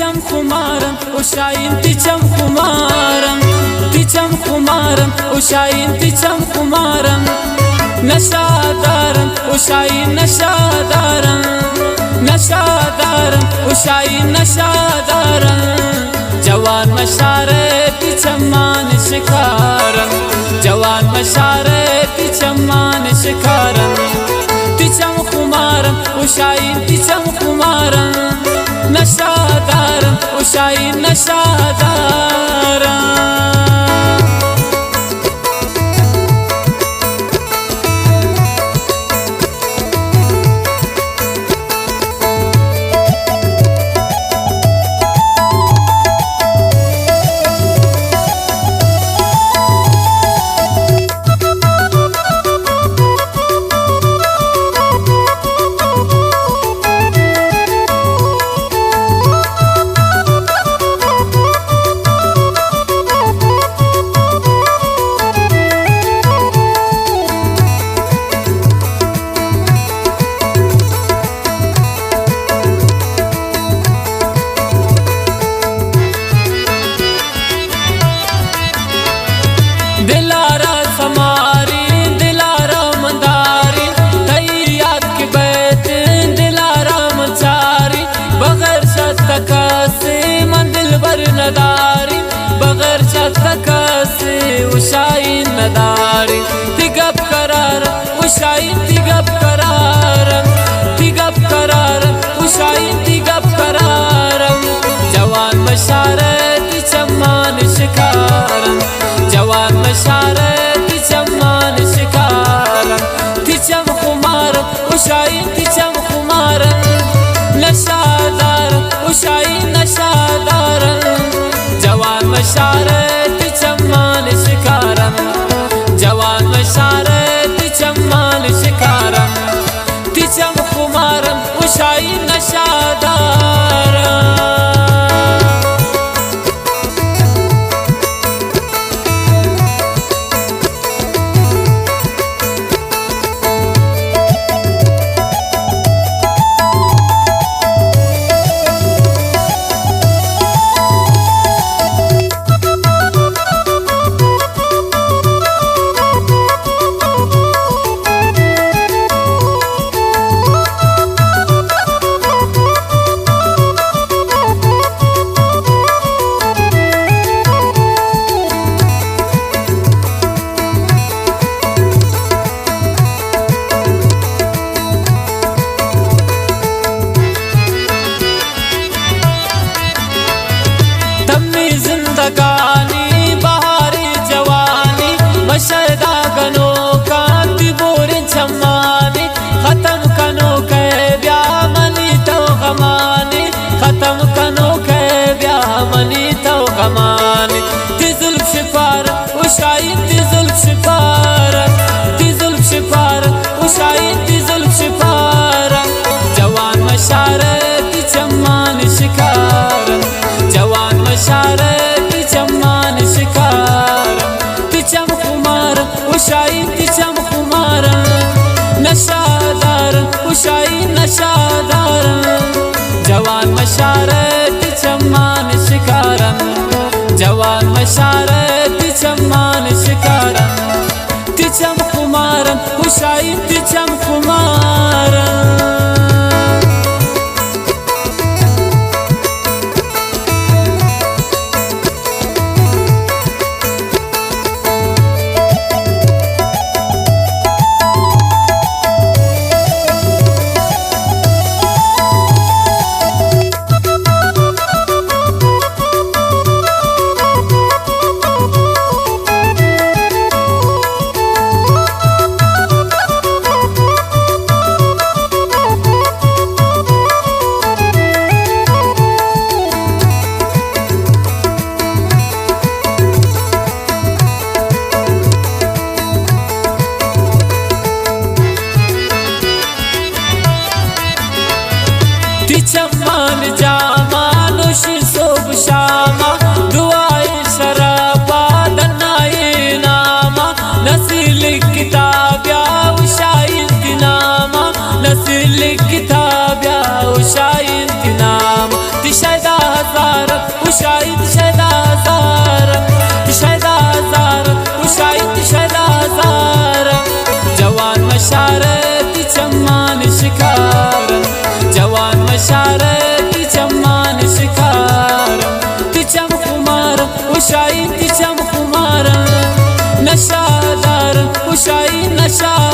तिचम खुमारम उशाइन तिचम खुमारम तिचम खुमारम उशाइन तिचम खुमारम नशादारम उशाइन नशादारम नशादारम उशाइन नशादारम जवान मशारे तिचम मान शिकारम जवान मशारे तिचम मान शिकारम तिचम खुमारम उशाइन तिचम खुमारम नशादारम उशाइन नशादारम दिलारा समारी दिलारा मंदारी तैयार की बैत दिलारा मचारी बगैर शतक से मंदिल बर नदारी बगैर शतक से उशाइन नदारी तिगब करार उशाइन तिगब करार तिगब करार उशाइन तिगब करार जवान मशारे तिचम मान शिकारम जवान मशारे तिचम मान शिकारम तिचम खुमारम उशाइन तिचम खुमारम नशादारम उशाइन नशादारम जवान मशारे तिचम मान शिकारम जवान मशारे तिचम मान शिकारम तिचम खुमारम उशाइन नशादारम जिंदगानी बहारी जवानी मशरदा गनो का तिबोर छमानी खत्म कनो के ब्यामनी तो गमानी खत्म कनो के ब्यामनी तो गमानी तिजुल शिफार उशाइन तिजुल शिफार तिजुल शिफार उशाइन तिजुल शिफार जवान मशारे तिचम मान शिकार जवान मशारे मान शिकारम तिचम खुमारम उशाइन तिचम खुमारम नशादारम उशाइन नशादारम जवान मशारे तिचम मान शिकारम जवान मशारे तिचम मान शिकारम तिचम खुमारम उशाइन तिचम खुमारम नशा